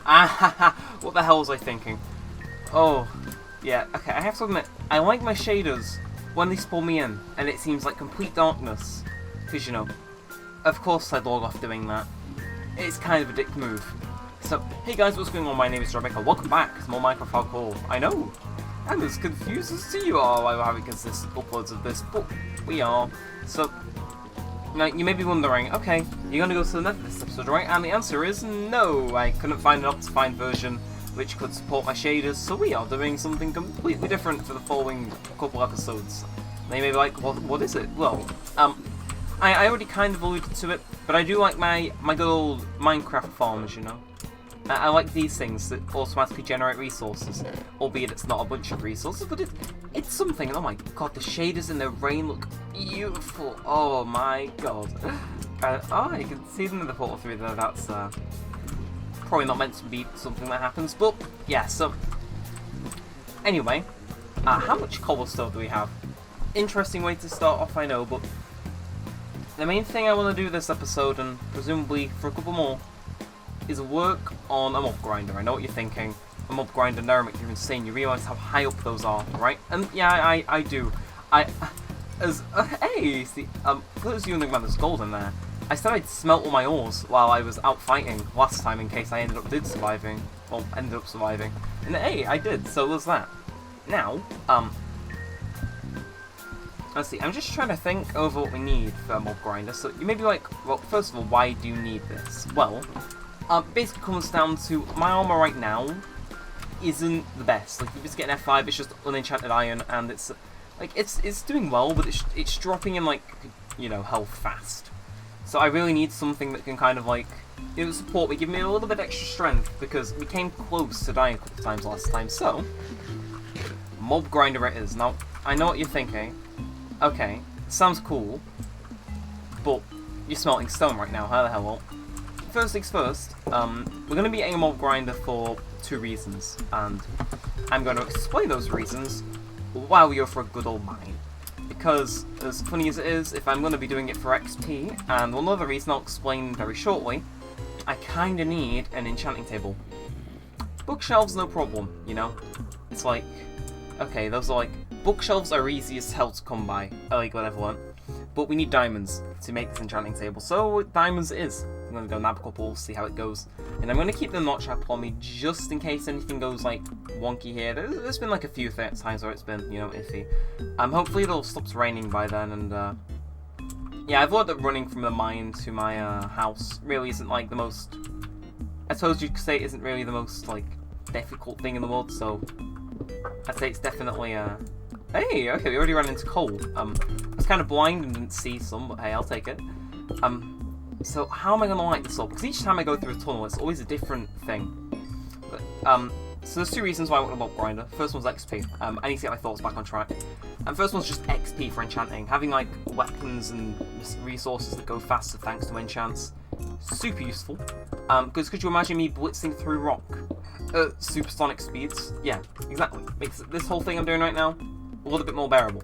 Ah, what the hell was I thinking? Oh, yeah, okay, I have to admit, I like my shaders when they spawn me in, and it seems like complete darkness. Because, you know, of course I'd log off doing that. It's kind of a dick move. So, hey guys, what's going on? My name is Neremik, and welcome back to more Minecraft Hardcore. I know, I'm as confused as you are why we're having consistent uploads of this, but we are. So, now you may be wondering, okay, you're gonna go to the nether this episode, right? And the answer is no. I couldn't find an optified version which could support my shaders, so we are doing something completely different for the following couple episodes. Now you may be like, what is it? Well, I already kind of alluded to it, but I do like my good old Minecraft farms, you know? I like these things that automatically generate resources, albeit it's not a bunch of resources, but it's something. And oh my god, the shaders in the rain look beautiful. Oh my god. Oh, you can see them in the portal through there. That's probably not meant to be something that happens, but yeah, so anyway, how much cobblestone do we have? Interesting way to start off, I know, but the main thing I want to do this episode, and presumably for a couple more, is work on a mob grinder. I know what you're thinking. A mob grinder, Neremik, you're insane. You realise how high up those are, right? And yeah, I do. Hey, see, for those of you wondering about this gold in there, I said I'd smelt all my ores while I was out fighting last time in case I ended up surviving. And hey, I did, so was that. Now, let's see, I'm just trying to think over what we need for a mob grinder. So you may be like, well, first of all, why do you need this? Well, basically comes down to my armor right now isn't the best. Like, you just get an F5, it's just unenchanted iron, and it's like it's doing well, but it's dropping in, like, you know, health fast. So I really need something that can kind of like, you know, support me, give me a little bit extra strength, because we came close to dying a couple of times last time. So mob grinder it is. Now I know what you're thinking. Okay, sounds cool, but you're smelting stone right now. How the hell? Well, first things first, we're going to be getting a mob grinder for two reasons, and I'm going to explain those reasons while we go for a good old mine. Because, as funny as it is, if I'm going to be doing it for XP, and one other reason I'll explain very shortly, I kind of need an enchanting table. Bookshelves, no problem, you know? It's like, okay, those are like, bookshelves are easy as hell to come by, like whatever one. But we need diamonds to make this enchanting table, so diamonds it is. I'm going to go nab a couple, see how it goes. And I'm going to keep the notch up on me just in case anything goes like wonky here. There's been like a few times where it's been, you know, iffy. Hopefully it'll stop raining by then, and yeah, I've learned that running from the mine to my house really isn't like the most, I suppose you could say it isn't really the most like difficult thing in the world, so I'd say it's definitely hey, okay, we already ran into coal. I was kind of blind and didn't see some, but hey, I'll take it. So how am I going to light this up? Because each time I go through a tunnel, it's always a different thing. But, so there's two reasons why I want a mob grinder. First one's XP. I need to get my thoughts back on track. And first one's just XP for enchanting. Having like weapons and resources that go faster thanks to enchants, super useful. Because could you imagine me blitzing through rock at supersonic speeds? Yeah, exactly. Makes this whole thing I'm doing right now a little bit more bearable.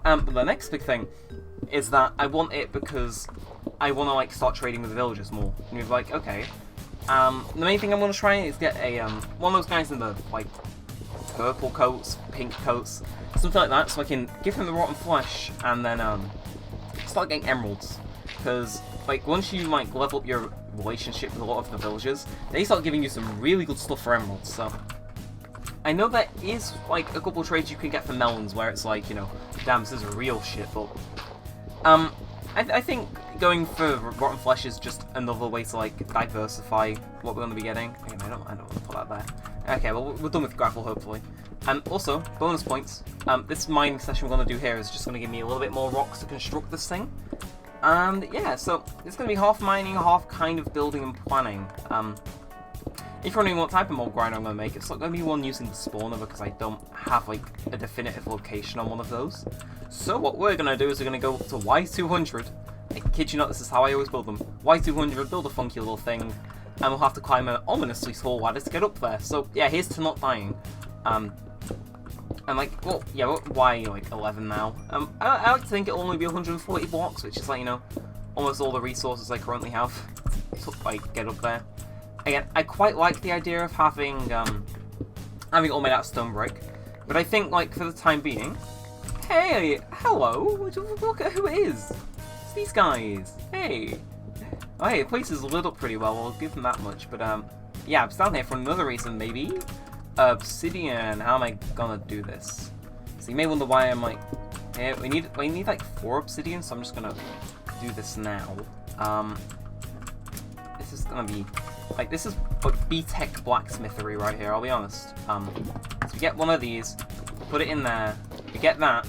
But the next big thing is that I want it because I want to like start trading with the villagers more. And you're like, okay. The main thing I'm going to try is get a one of those guys in the like purple coats, pink coats, something like that, so I can give him the rotten flesh and then start getting emeralds. Because like once you like level up your relationship with a lot of the villagers, they start giving you some really good stuff for emeralds. So I know there is like a couple of trades you can get for melons where it's like, you know, damn, this is real shit, but I think going for rotten flesh is just another way to like diversify what we're going to be getting. Okay, I don't want to put that there. Okay, well we're done with gravel hopefully. And also, bonus points. This mining session we're going to do here is just going to give me a little bit more rocks to construct this thing. And yeah, so it's going to be half mining, half kind of building and planning. If you're wondering what type of mob grinder I'm going to make, it's not going to be one using the spawner because I don't have like a definitive location on one of those. So what we're going to do is we're going to go up to Y200. I kid you not, this is how I always build them. Y200, build a funky little thing, and we'll have to climb an ominously tall ladder to get up there. So yeah, here's to not dying. And like, well, yeah, why like 11 now? I like to think it'll only be 140 blocks, which is like, you know, almost all the resources I currently have to like get up there. again, I quite like the idea of having having it all made out of stone brick, but I think, like, for the time being... Hey! Hello! Look at who it is! It's these guys! Hey! Oh, hey, the place is lit up pretty well, I'll give them that much, but, yeah, I'm down here for another reason, maybe? Obsidian, how am I gonna do this? So you may wonder why I'm like... Yeah, we need like 4 obsidian, so I'm just gonna do this now. This is gonna be... Like, this is B-Tech blacksmithery right here, I'll be honest. So we get one of these, put it in there, we get that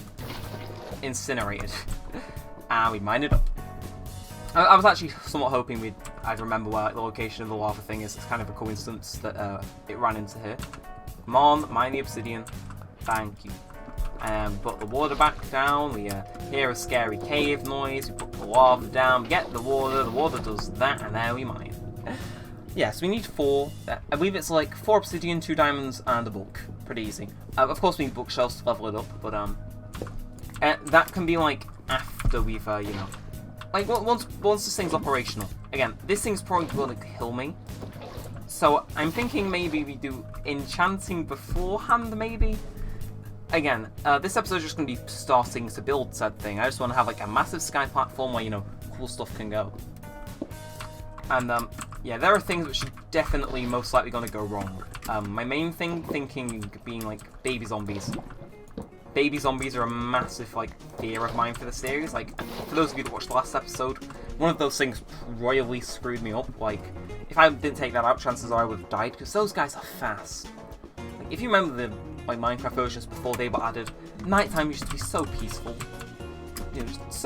incinerated, and we mine it up. I was actually somewhat hoping I'd remember where, like, the location of the lava thing is. It's kind of a coincidence that it ran into here. Come on, mine the obsidian. Thank you. Put the water back down. We hear a scary cave noise. We put the lava down. Get the water does that, and there we mine. Yeah, so we need 4. I believe it's like 4 obsidian, 2 diamonds, and a book. Pretty easy. Of course, we need bookshelves to level it up, but that can be like after we've you know, like once this thing's operational. Again, this thing's probably going to kill me, so I'm thinking maybe we do enchanting beforehand. Maybe. Again, this episode's just going to be starting to build said thing. I just want to have like a massive sky platform where, you know, cool stuff can go. And yeah, there are things which are definitely most likely going to go wrong. My main thinking being like baby zombies. Baby zombies are a massive like fear of mine for the series. Like, for those of you that watched the last episode, one of those things royally screwed me up. Like, if I didn't take that out, chances are I would have died, because those guys are fast. Like, if you remember the like Minecraft versions before they were added, nighttime used to be so peaceful. You know, just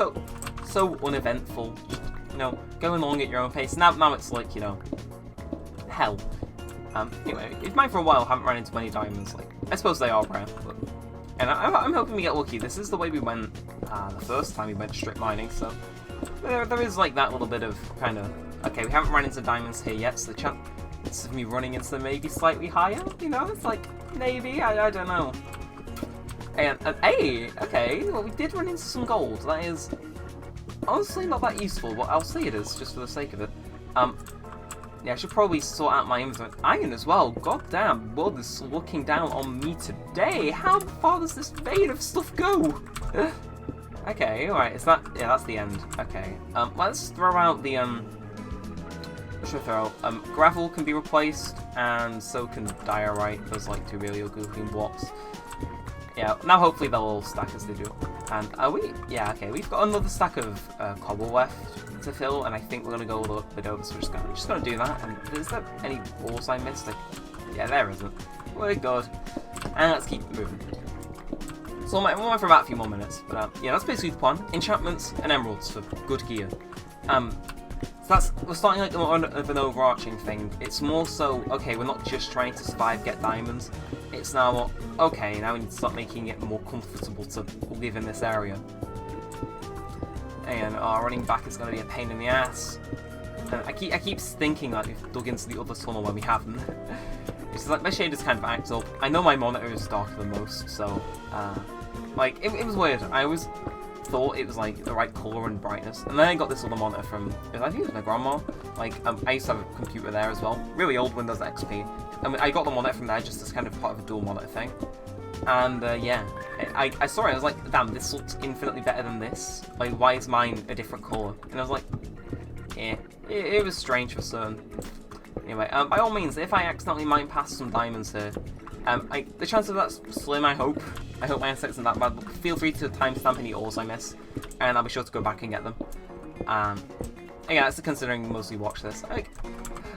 so uneventful. Just, you know, going along at your own pace. Now it's like, you know, hell. Anyway, if mine for a while haven't run into many diamonds, like, I suppose they are rare, but... And I'm hoping we get lucky. This is the way we went the first time we went strip mining, so... There is, like, that little bit of, kind of... Okay, we haven't run into diamonds here yet, so the chance of me running into them may be slightly higher, you know? It's like, maybe, I don't know. And hey, okay, well, we did run into some gold. That is... honestly not that useful, but I'll say it is, just for the sake of it. Yeah, I should probably sort out my inventory. Iron as well. God damn, world is looking down on me today. How far does this vein of stuff go? Okay, alright, is that... Yeah, that's the end. Okay. Let's throw out the, what should I throw out? Gravel can be replaced, and so can diorite. Those, like, 2 really ugly looking blocks. Yeah, now hopefully they'll all stack as they do. And are we... Yeah, okay, we've got another stack of cobble left to fill, and I think we're going to go a little bit over, so we're just going to do that. And is there any ores I missed? Like, yeah, there isn't. We're good. And let's keep moving. So we're on for about a few more minutes, but yeah, that's basically the plan. Enchantments and emeralds for good gear. So we're starting like an overarching thing. It's more so, okay, we're not just trying to survive, get diamonds. It's now, okay, now we need to start making it more comfortable to live in this area. And running back is going to be a pain in the ass. And I keep thinking that we've dug into the other tunnel when we haven't. It's like my shader's kind of acts up. I know my monitor is darker than most, so like it was weird. I always thought it was like the right colour and brightness, and then I got this other monitor from, I think it was my grandma. Like I used to have a computer there as well, really old Windows XP. And I got the monitor from there just as kind of part of a dual monitor thing. And yeah, I saw it, I was like, damn, this looks infinitely better than this. Like, why is mine a different colour? And I was like, yeah, it was strange for certain. Anyway, by all means, if I accidentally mine past some diamonds here, the chance of that's slim, I hope. I hope my insects aren't that bad, but feel free to timestamp any ores I miss, and I'll be sure to go back and get them. Again, that's considering mostly watch this.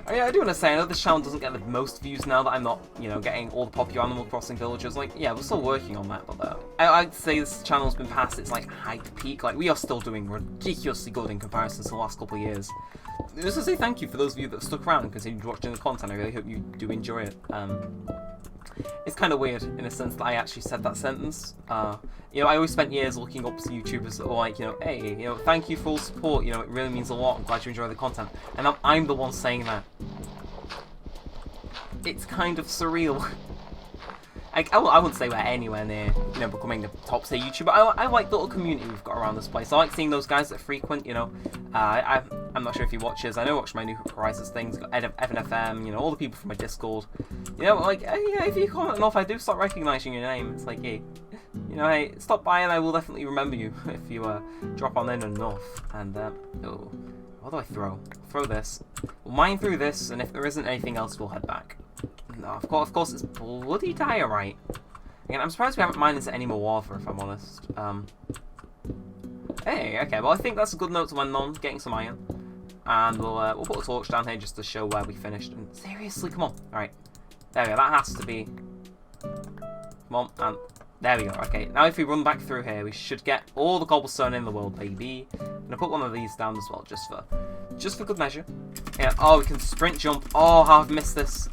I do want to say, I know this channel doesn't get the most views now that I'm not, you know, getting all the popular Animal Crossing villagers. Like, yeah, we're still working on that, but I'd say this channel's been past its, like, hype peak. Like, we are still doing ridiculously good in comparison to the last couple of years. Just to say thank you for those of you that stuck around and continued watching the content. I really hope you do enjoy it. It's kind of weird in a sense that I actually said that sentence. You know, I always spent years looking up to YouTubers that were like, you know, hey, you know, thank you for all support, you know, it really means a lot, I'm glad you enjoy the content. And now I'm the one saying that. It's kind of surreal. I wouldn't say we're anywhere near, you know, becoming a top tier YouTuber. I like the little community we've got around this place. I like seeing those guys that frequent, you know. I'm not sure if you watch us. I know watch my New Horizons things. Got Evan FM, you know, all the people from my Discord. You know, like, yeah, if you comment enough, I do start recognizing your name. It's like, hey, you know, hey, stop by and I will definitely remember you if you drop on in enough. And oh, what do I throw? Throw this. We'll mine through this, and if there isn't anything else, we'll head back. No, of course, it's bloody diorite. Again, I'm surprised we haven't mined into any more water, if I'm honest. Hey, okay, well, I think that's a good note to end on, getting some iron. And we'll put a torch down here just to show where we finished. And seriously, come on. Alright. There we go, that has to be... Come on, and there we go. Okay, now if we run back through here, we should get all the cobblestone in the world, baby. I'm gonna put one of these down as well, just for good measure. Yeah, oh, we can sprint jump. Oh, how I've missed this.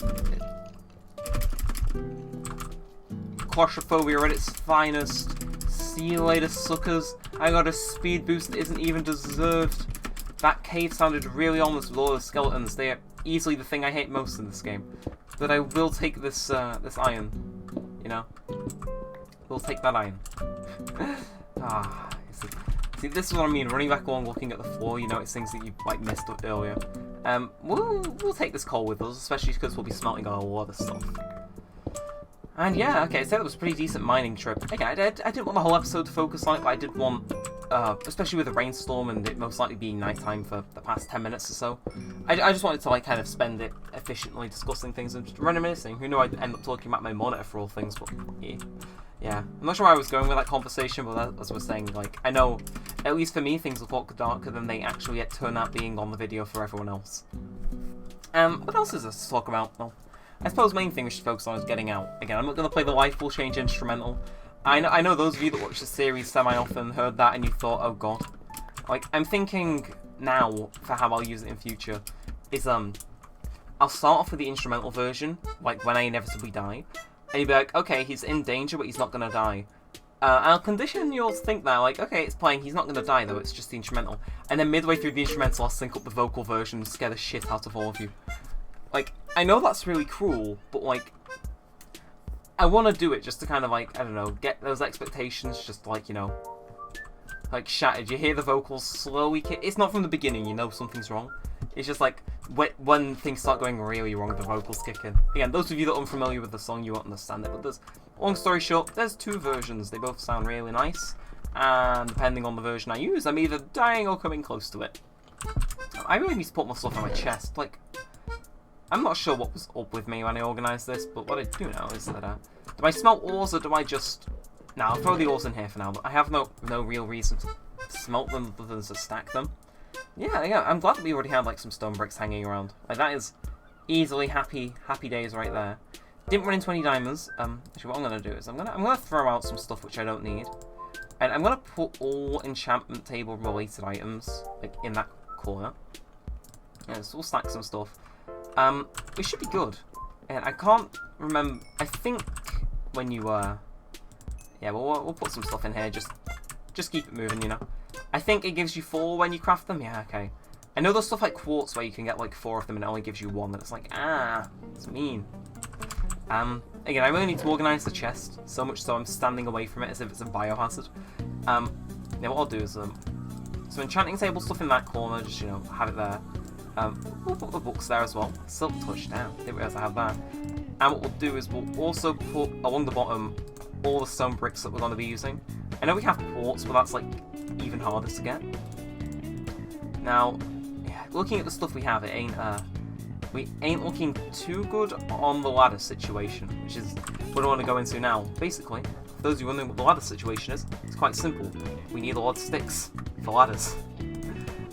Claustrophobia at its finest. See you later, suckers. I got a speed boost that isn't even deserved. That cave sounded really ominous with all the skeletons. They are easily the thing I hate most in this game. But I will take this this iron. You know? We'll take that iron. See, this is what I mean. Running back along, looking at the floor, you know, it's things that you like missed up earlier. We'll take this coal with us, especially because we'll be smelting a lot of stuff. And yeah, okay, so that was a pretty decent mining trip. Again, I didn't want the whole episode to focus on it, but I did want, especially with the rainstorm and it most likely being nighttime for the past 10 minutes or so, I just wanted to like kind of spend it efficiently discussing things and just reminiscing. Who knew I'd end up talking about my monitor for all things, but yeah. Yeah, I'm not sure where I was going with that conversation, but as I was saying, like, I know, at least for me, things look a lot darker than they actually yet turn out being on the video for everyone else. What else is there to talk about? Well, I suppose the main thing we should focus on is getting out. Again, I'm not going to play the Life Will Change instrumental. I know those of you that watch the series semi-often heard that and you thought, oh god. Like, I'm thinking now, for how I'll use it in future, is, I'll start off with the instrumental version, like, when I inevitably die. And you'd be like, okay, he's in danger, but he's not going to die. I'll condition you all to think that, like, okay, it's playing, he's not going to die, though, it's just the instrumental. And then midway through the instrumental, I'll sync up the vocal version and scare the shit out of all of you. Like, I know that's really cruel, but, like, I want to do it just to kind of, like, I don't know, get those expectations just, like, you know, like, shattered. You hear the vocals slowly kick. It's not from the beginning, you know something's wrong. It's just, like, when things start going really wrong, the vocals kick in. Again, those of you that are unfamiliar with the song, you won't understand it, but there's, long story short, there's two versions. They both sound really nice, and depending on the version I use, I'm either dying or coming close to it. I really need to put more stuff on my chest. Like, I'm not sure what was up with me when I organised this, but what I do know is that, do I smelt ores or do I just... Nah, I'll throw the ores in here for now, but I have no real reason to smelt them other than to stack them. Yeah, I'm glad that we already had, like, some stone bricks hanging around. Like, that is easily happy days right there. Didn't run into any diamonds. Actually, what I'm going to do is I'm gonna throw out some stuff which I don't need. And I'm going to put all enchantment table related items, like, in that corner. Yeah, so we'll stack some stuff. It should be good. And I can't remember... I think when you, yeah, we'll put some stuff in here, just keep it moving, you know. I think it gives you 4 when you craft them. Yeah, okay. I know there's stuff like quartz where you can get like 4 of them and it only gives you 1, and it's like, it's mean. Again, I really need to organise the chest, so much so I'm standing away from it as if it's a biohazard. Yeah, what I'll do is, so enchanting table stuff in that corner, just, you know, have it there. We'll put the books there as well. Silk touch now. Didn't realise I have that. And what we'll do is we'll also put along the bottom all the stone bricks that we're going to be using. I know we have quartz, but that's like even harder to get. Now, yeah, looking at the stuff we have, we ain't looking too good on the ladder situation, which is what I want to go into now. Basically, for those of you wondering what the ladder situation is, it's quite simple. We need a lot of sticks for ladders.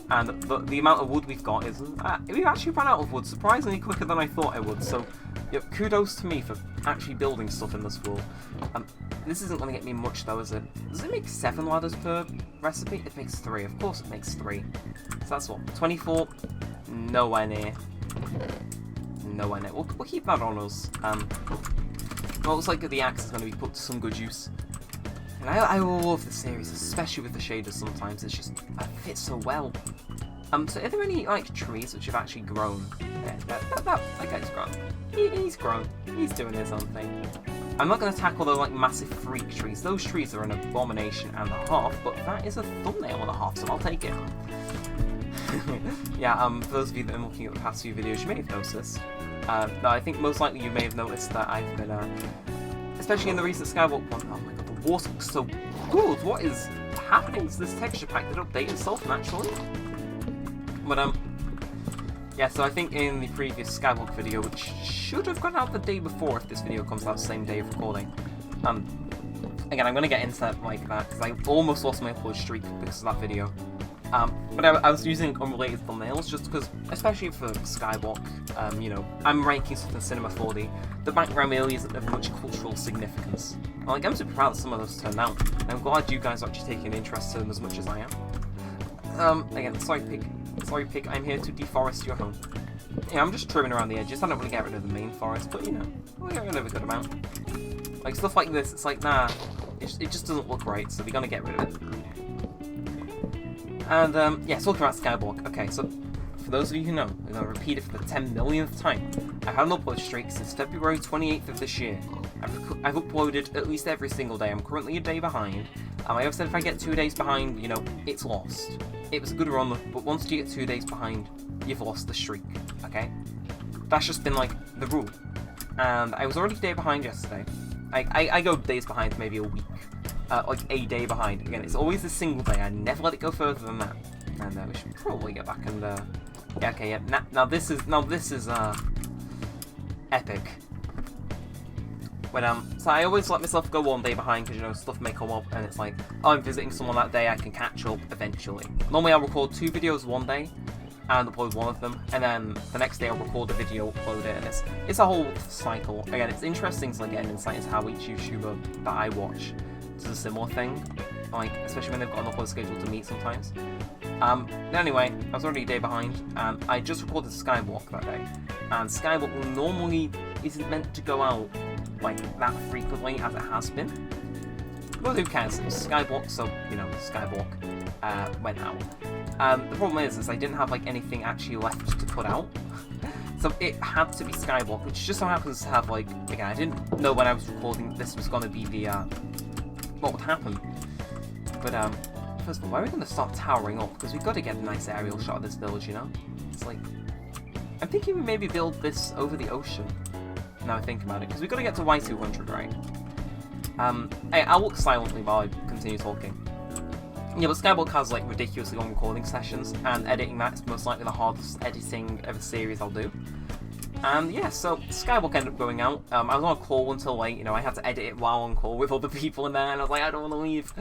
And the amount of wood we've got is... we've actually run out of wood surprisingly quicker than I thought I would, so kudos to me for actually building stuff in this world. This isn't going to get me much though, is it? Does it make 7 ladders per recipe? It makes 3, of course it makes 3. So that's what, 24? Nowhere near. Nowhere near. We'll keep that on us. Well, it looks like the axe is going to be put to some good use. And I love the series, especially with the shaders sometimes. It's just, it fits so well. So are there any, like, trees which have actually grown? Yeah, that guy's grown. He's grown. He's doing his own thing. I'm not going to tackle the, like, massive freak trees. Those trees are an abomination and a half, but that is a thumbnail and a half, so I'll take it. Yeah, for those of you that are looking at the past few videos, you may have noticed this. No, I think most likely you may have noticed that I've been, especially in the recent Skywalk one. Oh my god, the water looks so good. What is happening to this texture pack that updated itself naturally? But, yeah, so I think in the previous Skywalk video, which should have gone out the day before if this video comes out the same day of recording, again, I'm going to get into that like that, because I almost lost my upload streak because of that video. But I was using unrelated thumbnails just because, especially for Skywalk, you know, I'm ranking something Cinema 4D. The background really isn't of much cultural significance. Like, I'm super proud that some of those turned out, and I'm glad you guys are actually taking an interest in them as much as I am. Again, sorry pig, I'm here to deforest your home. Yeah, I'm just trimming around the edges. I don't want to get rid of the main forest, but you know, we'll get rid of a good amount. Like, stuff like this, it's like, nah, it just doesn't look right, so we're gonna get rid of it. And, yeah, talking about Skywalk. Okay, so, for those of you who know, I'm going to repeat it for the 10 millionth time. I've had an upload streak since February 28th of this year. I've uploaded at least every single day. I'm currently a day behind. I have said if I get 2 days behind, you know, it's lost. It was a good run, but once you get 2 days behind, you've lost the streak, okay? That's just been, like, the rule. And I was already a day behind yesterday. I go days behind, maybe a week. Like a day behind. Again, it's always a single day. I never let it go further than that. And we should probably get back and yeah, okay, yeah. Now this is epic. But so I always let myself go 1 day behind because, you know, stuff may come up and it's like, oh, I'm visiting someone that day, I can catch up eventually. Normally I'll record 2 videos one day and upload one of them, and then the next day I'll record a video, upload it, and it's a whole cycle. Again, it's interesting to, like, get an insight into how each YouTuber that I watch does a similar thing, like, especially when they've got an upload schedule to meet sometimes. Anyway, I was already a day behind, and I just recorded Skywalk that day, and Skywalk normally isn't meant to go out, like, that frequently as it has been. Well, who cares? It's Skywalk, so, you know, Skywalk went out. The problem is I didn't have, like, anything actually left to put out. So it had to be Skywalk, which just so happens to have, like, again, I didn't know when I was recording this was going to be the, what would happen. But, first of all, where are we going to start towering up? Because we've got to get a nice aerial shot of this village, you know? It's like, I'm thinking we maybe build this over the ocean. Now I think about it, because we've got to get to Y200, right? Hey, I'll look silently while I continue talking. Yeah, but Skywalk has, like, ridiculously long recording sessions, and editing that's most likely the hardest editing of a series I'll do. And yeah, so Skywalk ended up going out. I was on a call until late, you know, I had to edit it while on call with other people in there, and I was like, I don't want to leave.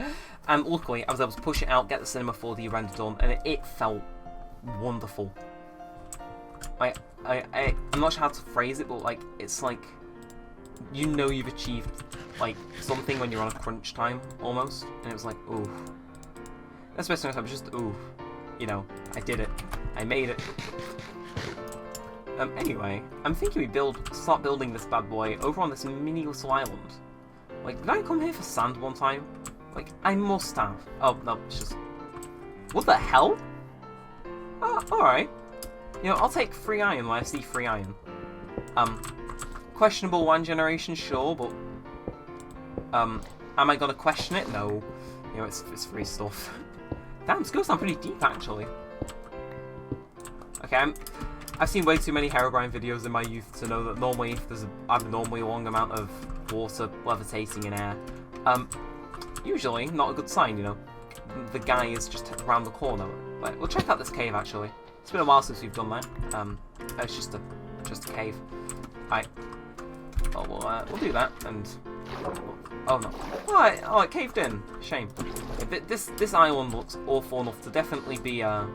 And luckily, I was able to push it out, get the Cinema 4D render done, and it felt wonderful. I'm not sure how to phrase it, but, like, it's like, you know you've achieved, like, something when you're on a crunch time, almost, and it was like, ooh. Especially when I was just, ooh, you know, I did it. I made it. Anyway, I'm thinking we start building this bad boy over on this mini little island. Like, did I come here for sand one time? Like, I must have. Oh, no, it's just... What the hell? Alright. You know, I'll take free iron when I see free iron. Questionable one generation, sure, but... am I gonna question it? No. You know, it's free stuff. Damn, it's gonna sound pretty deep, actually. Okay, I've seen way too many Herobrine videos in my youth to know that normally if there's an abnormally long amount of water levitating in air, usually not a good sign, you know. The guy is just around the corner. Right, we'll check out this cave, actually. It's been a while since we've done that. It's just a cave. Alright. Oh, we'll do that, and... Oh no. Oh, it caved in. Shame. This island looks awful enough to definitely be a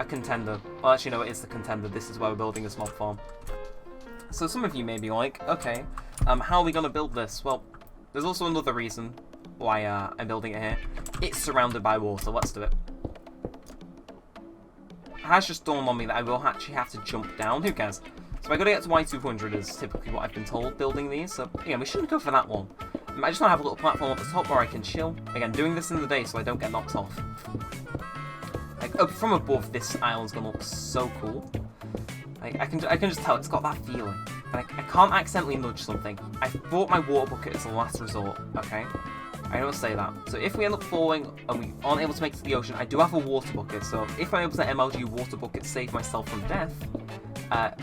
contender. Well, actually, no, it is the contender. This is where we're building this mob farm. So some of you may be like, okay, how are we going to build this? Well, there's also another reason why I'm building it here. It's surrounded by water. Let's do it. It has just dawned on me that I will actually have to jump down. Who cares? So I got to get to Y200 is typically what I've been told building these. So yeah, we shouldn't go for that one. I just want to have a little platform at the top where I can chill. Again, doing this in the day so I don't get knocked off. Like, from above, this island's gonna look so cool. Like, I can just tell it's got that feeling. And I can't accidentally nudge something. I brought my water bucket as a last resort, okay? I don't say that. So if we end up falling and we aren't able to make it to the ocean, I do have a water bucket. So if I'm able to MLG water bucket to save myself from death,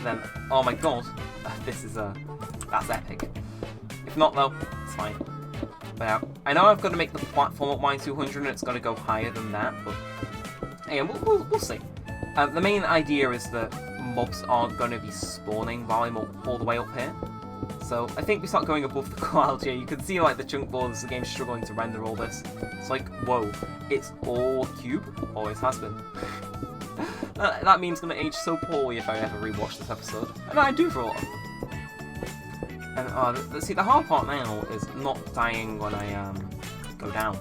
then, oh my god, that's epic. If not though, it's fine. But yeah, I know I've got to make the platform up mine 200 and it's got to go higher than that, but again, we'll see. The main idea is that mobs aren't going to be spawning while I'm all the way up here. So I think we start going above the clouds here. You can see like the chunk borders, the game's struggling to render all this. It's like, whoa, it's all cube? Always has been. That meme's going to age so poorly if I ever rewatch this episode. And I do for a lot. And see, the hard part now is not dying when I go down.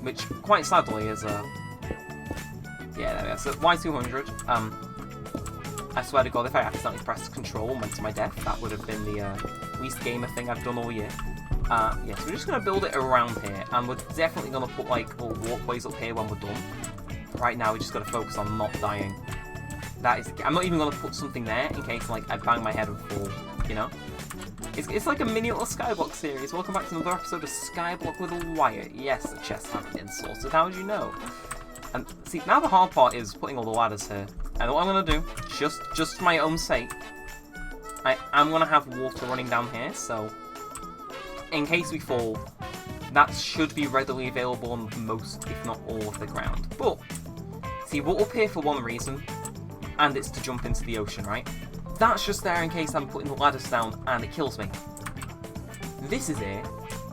Which, quite sadly, is yeah, there we go. So Y200. I swear to God, if I accidentally pressed control and went to my death, that would have been the least gamer thing I've done all year. Yeah, so we're just going to build it around here, and we're definitely going to put, like, little walkways up here when we're done. Right now, we just got to focus on not dying. That is, I'm not even going to put something there in case, like, I bang my head and fall, you know? It's like a mini little Skyblock series. Welcome back to another episode of Skyblock with a wire. Yes, the chests have been sorted. How did you know? And see, now the hard part is putting all the ladders here. And what I'm going to do, just for my own sake, I'm going to have water running down here, so in case we fall, that should be readily available on most, if not all, of the ground. But, see, we're up here for one reason, and it's to jump into the ocean, right? That's just there in case I'm putting the ladders down and it kills me. This is here,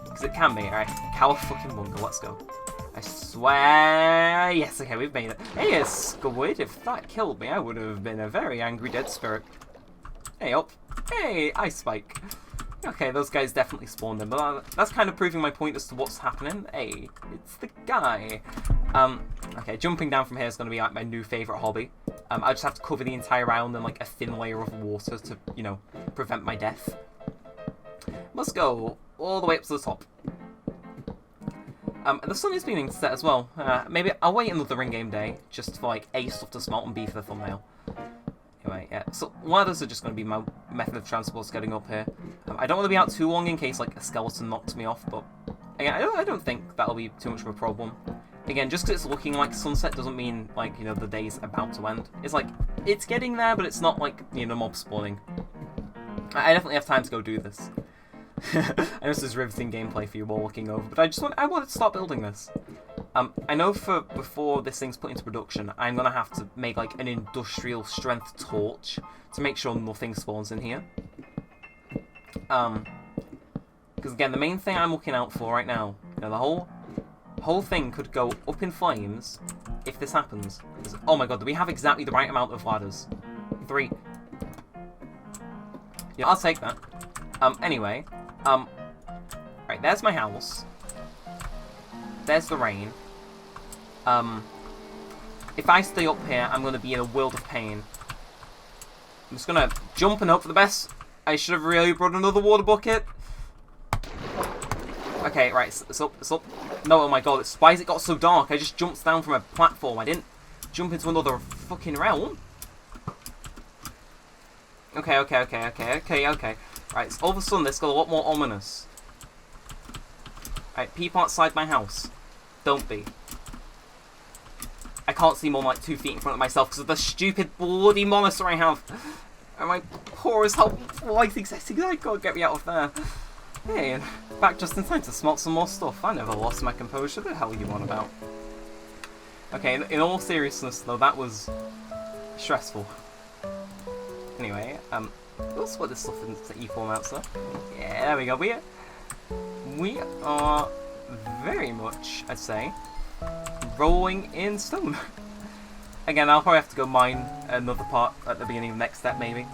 because it can be, alright? Cowabunga, let's go. I swear... Yes, okay, we've made it. Hey, a squid. If that killed me, I would have been a very angry dead spirit. Hey, up. Hey, ice spike. Okay, those guys definitely spawned in, but that's kind of proving my point as to what's happening. Hey, it's the guy. Okay, jumping down from here is going to be like my new favourite hobby. I just have to cover the entire island in like a thin layer of water to, you know, prevent my death. Let's go all the way up to the top. The sun is beginning to set as well. Maybe I'll wait another in-game day, just for like A, stuff to smelt, and B, for the thumbnail. Anyway, yeah, so ladders are just going to be my method of transport getting up here. I don't want to be out too long in case like a skeleton knocks me off, but again, I don't think that'll be too much of a problem. Again, just because it's looking like sunset doesn't mean like, you know, the day's about to end. It's like, it's getting there, but it's not like, you know, mob spawning. I definitely have time to go do this. I know this is riveting gameplay for you all looking over, but I wanted to start building this. I know before this thing's put into production, I'm gonna have to make like an industrial strength torch to make sure nothing spawns in here. Because again, the main thing I'm looking out for right now, you know, the whole thing could go up in flames if this happens. Oh my god, do we have exactly the right amount of ladders? 3. Yeah, I'll take that. Anyway, right, there's my house. There's the rain. If I stay up here, I'm going to be in a world of pain. I'm just going to jump and hope for the best. I should have really brought another water bucket. Okay, right, it's up, it's up. No, oh my god, why has it got so dark? I just jumped down from a platform. I didn't jump into another fucking realm. Okay. Right, so all of a sudden this got a lot more ominous. Right, people outside my house. Don't be. I can't see more than like 2 feet in front of myself because of the stupid bloody monitor I have. And my poor as hell light existing. I gotta get me out of there. Hey, back just in time to smelt some more stuff. I never lost my composure. The hell are you on about? Okay, in all seriousness though, that was stressful. Anyway, we'll split this stuff into equal amounts though. Yeah, there we go. We are very much, I'd say, rolling in stone. Again, I'll probably have to go mine another part at the beginning of the next step, maybe.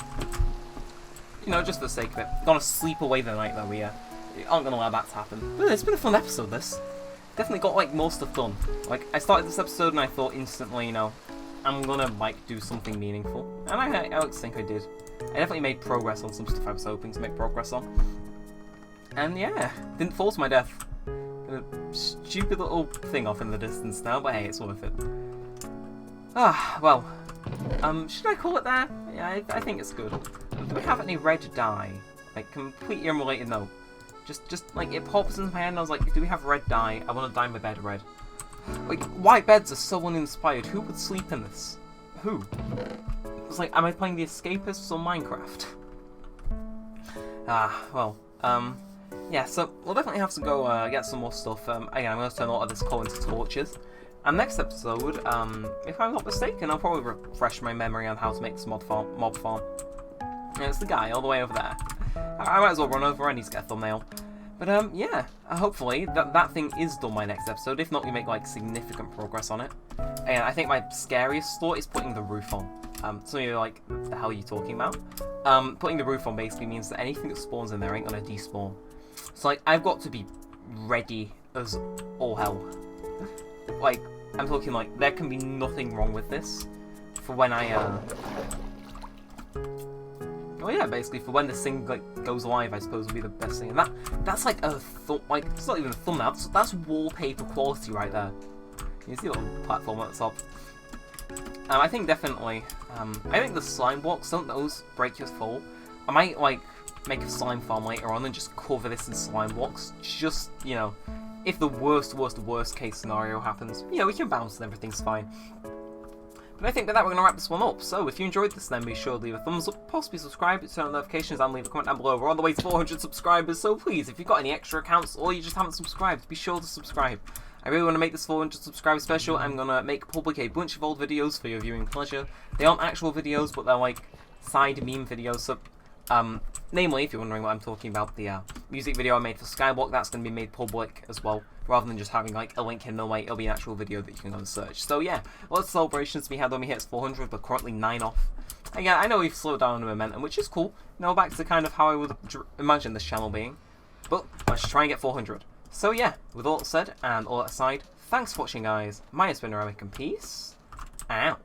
You know, just for the sake of it. Gonna sleep away the night though, we aren't gonna allow that to happen. But it's been a fun episode, this. Definitely got, like, more stuff done. Like, I started this episode and I thought instantly, you know, I'm gonna, like, do something meaningful. And I like to think I did. I definitely made progress on some stuff I was hoping to make progress on. And yeah, didn't fall to my death. A stupid little thing off in the distance now, but hey, it's worth it. Well, should I call it there? Yeah, I think it's good. Do we have any red dye? Like, completely unrelated note. Just like, it pops into my head and I was like, do we have red dye? I want to dye my bed red. Like, white beds are so uninspired. Who would sleep in this? Who? It's like, am I playing The Escapists or Minecraft? Well, yeah, so we'll definitely have to go get some more stuff. Again, I'm going to turn a lot of this coal into torches. And next episode, if I'm not mistaken, I'll probably refresh my memory on how to make this mob farm. And it's the guy all the way over there. I might as well run over. I need to get a thumbnail. But yeah, hopefully that thing is done by next episode. If not, we make like significant progress on it. And I think my scariest thought is putting the roof on. Some of you are like, what the hell are you talking about? Putting the roof on basically means that anything that spawns in there ain't gonna despawn. So like, I've got to be ready as all hell. Like, I'm talking like, there can be nothing wrong with this for when I, well, yeah, basically, for when this thing like goes live, I suppose would be the best thing. And that's like like, it's not even a thumbnail, that's wallpaper quality right there. You see the little platform at the top. I think definitely, I think the slime blocks, don't those break your fall? I might, like, make a slime farm later on and just cover this in slime blocks. Just, you know, if the worst case scenario happens, you know, we can bounce and everything's fine. But I think with that, we're going to wrap this one up. So, if you enjoyed this, then be sure to leave a thumbs up, possibly subscribe, turn on notifications, and leave a comment down below. We're on the way to 400 subscribers, so please, if you've got any extra accounts or you just haven't subscribed, be sure to subscribe. I really want to make this 400 subscriber special. I'm going to make public a bunch of old videos for your viewing pleasure. They aren't actual videos, but they're like side meme videos. So, namely, if you're wondering what I'm talking about, the music video I made for Skyblock, that's going to be made public as well. Rather than just having like a link in the way, it'll be an actual video that you can go and search. So yeah, lots of celebrations to be had when we hit 400, but currently 9 off. Again, I know we've slowed down the momentum, which is cool. Now back to kind of how I would imagine this channel being. But let's try and get 400. So yeah, with all that said and all that aside, thanks for watching guys. My name's been Neremik and peace out.